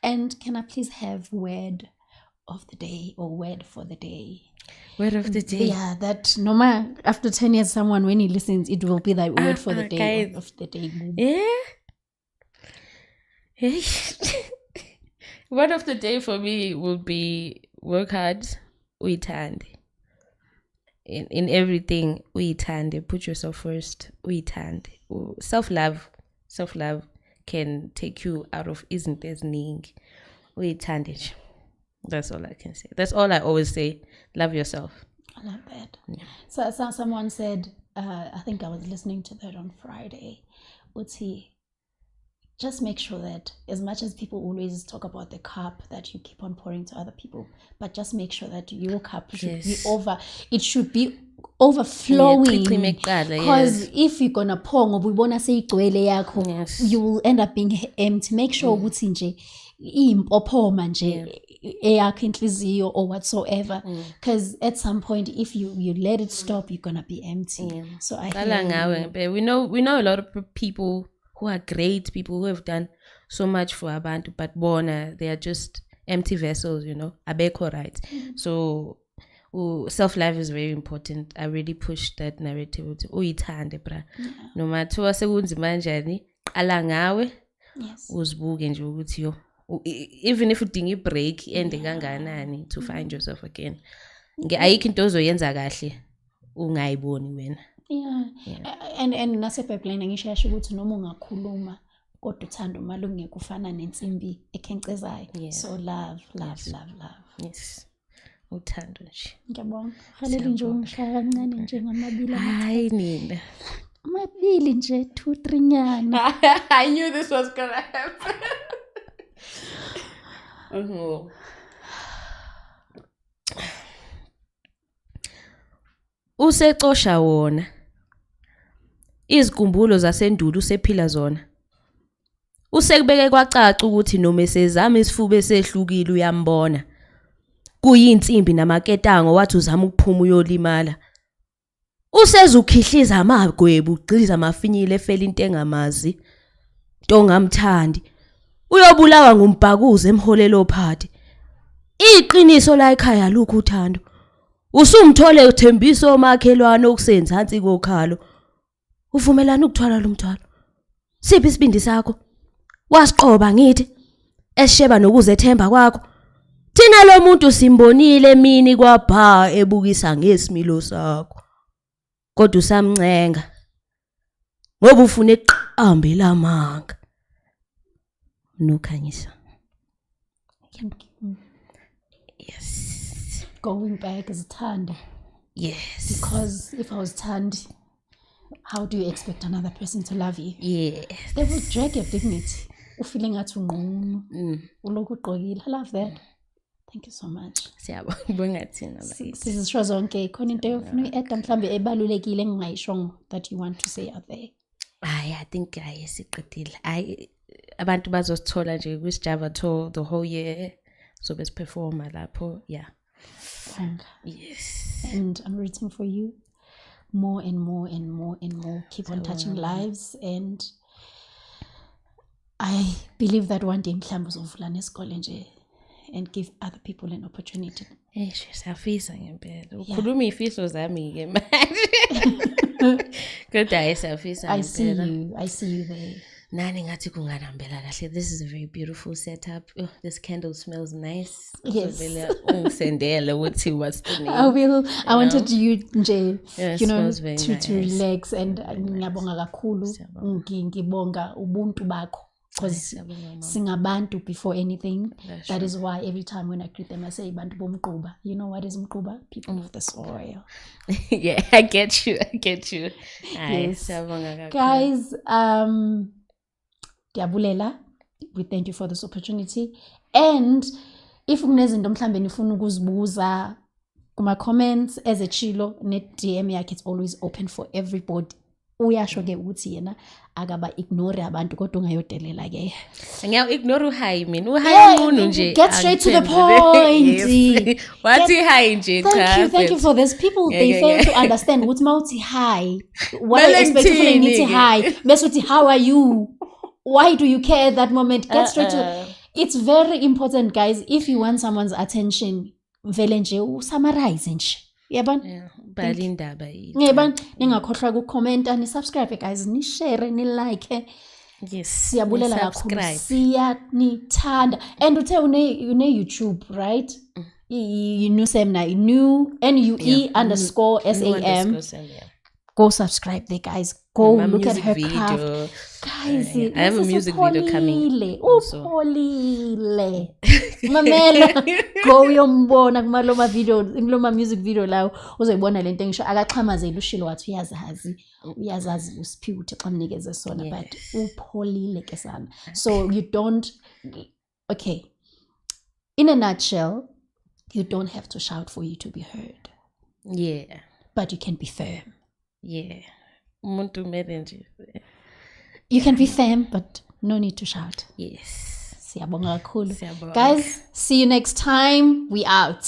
And can I please have word of the day or word for the day? Word of the day. Yeah, that no matter after 10 years, someone, when he listens, it will be that word for the day guys. of the day. Yeah. Word of the day for me will be work hard, uyithande. In everything, uyithande. Put yourself first, uyithande. Self-love can take you out of izinto eziningi. Uyithande nje. That's all I can say. That's all I always say. Love yourself. I love that. Yeah. So someone said, I think I was listening to that on Friday. Just make sure that as much as people always talk about the cup that you keep on pouring to other people, but just make sure that your cup should be overflowing. Because if you're gonna pour ngobuyibona seyigcwele yakho, you will end up being empty. Make sure ukuthi nje impophoma nje eyakho inhliziyo or whatsoever, because at some point if you let it stop, you're gonna be empty. So we know a lot of people who are great people who have done so much for abantu, but bona they are just empty vessels, abekho right. So self-love is very important. I really push that narrative ukuthi uyithande bra. No matter wasekunzima kanjani, qala ngawe. Uzibuke nje ukuthi even if udinga i-break ende kanganani to find yourself again. Ayikho into ozoyenza kahle ungayiboni wena. And nasebhayibhelini ngisho yasho ukuthi noma ungakhuluma kodwa uthando malungeke ufana nensimbi ekhencezayo. So love. Yes. Uthando nje. Ngiyabonga. Haleli nje ungihlaya kancane nje ngamabili. Hayi nina. Amabili nje 2-3 nyana. I knew this was gonna happen. Usecosha wona. Izikhumbulo zasendulo usephila zona. Usekubeke kwacaca ukuthi noma esezama isifuba esehlukile uyambona. Kuyinsimbi namaketango wathi uzama ukuphuma uyolimala. Usezukhihliza amagwebu ugciza amafinyile efela into engamazi. Ntongamthandi. Uyobulawa ngumbhakuzo emholelo phathi. Iqiniso la ekhaya lokhu uthando. Usumthole uthembiso omakhelwane okusenzansi kokhalo. Uvumelana ukuthwala lo mthwalo. Siphi isibindi sakho? Wasiqoba ngithi esisheba nokuzethemba kwakho. Thina lo muntu simbonile emini kwabha ebukisa ngesimilo sakho. Kodwa usamncenga. Ngoba ufuna eqambe lamanga. Nokhanyisa. Yes. Going back as Thandi. Yes. Because if I was Thandi, how do you expect another person to love you? Yes. They will drag your dignity. Feeling at ungqunu. Ulokhu ugqokile. I love that. Thank you so much. Siyabonga thina. Sisisho zonke khona into yofuna uyi-add mhlambe ebalulekile engingayishongo that you want to say out there. I think siqedile. Abantu bazosithola nje kwisijava tour the whole year. So best performer lapho. Yeah. Yes. And I'm rooting for you. More and more and more and more. Keep on touching lives, and I believe that one day mhlambe uzovula nesikole nje and give other people an opportunity. Siyafisa ngempela. Ukhuluma ifiso zami ke manje. Kodwa siyafisa ngempela. I see you there. Nani ngathi kunganambela kahle. This is a very beautiful setup. Oh, this candle smells nice. Yes. Ungisendele uthi what's the name? I wanted you nje, nice. to relax, and ngiyabonga kakhulu. Ngibonga ubuntu bakho. Because singabantu before anything. That is why every time when I greet them I say bantu bomquba. You know what is mquba? People of the soil. Yeah, I get you. Yes. Guys, Diabulela, we thank you for this opportunity. And if kunezinto mhlambe nifuna ukuzibuza kuma comments as a chilo net DM yakhe, it's always open for everybody. Uyasho ke ukuthi yena akaba ignore abantu kodwa ungayodelela ke. Ngiya-ignore uhayi mina. Uhayi umuntu nje. Get straight to the point. Wathi hi nje cha. Thank you for this. People they fail to understand ukuthi mawuthi hi. What I expect from you to hi. Bese uthi how are you? Why do you care at that moment? Get straight to it's very important, guys. If you want someone's attention, vele nje usummarize nje. Yabona? Bhala indaba yini. Yabona? Ningakhohlwa ukukhomenta, ni subscribe guys, ni share, ni like. Yes. Siyabulela kakhulu. Siyanithanda. And uthe une YouTube, right? You know Sam na new NUE_SAM. Go subscribe there, guys. Go look at her craft. Guys, I have a music video coming. Upholile. Mamela. Go uyombona kumaloma video, kuloma music video lawo uzoyibona lento engisho akaxhamazela ushilo wathi uyazazi usiphiwe uthi xa mnikeze sona but upholile ke sana. So you don't okay. In a nutshell, you don't have to shout for you to be heard. Yeah. But you can be firm. Yeah. Umuntu mele nje. You can be firm, but no need to shout. Yes. Siyabonga kakhulu. Guys, see you next time. We out.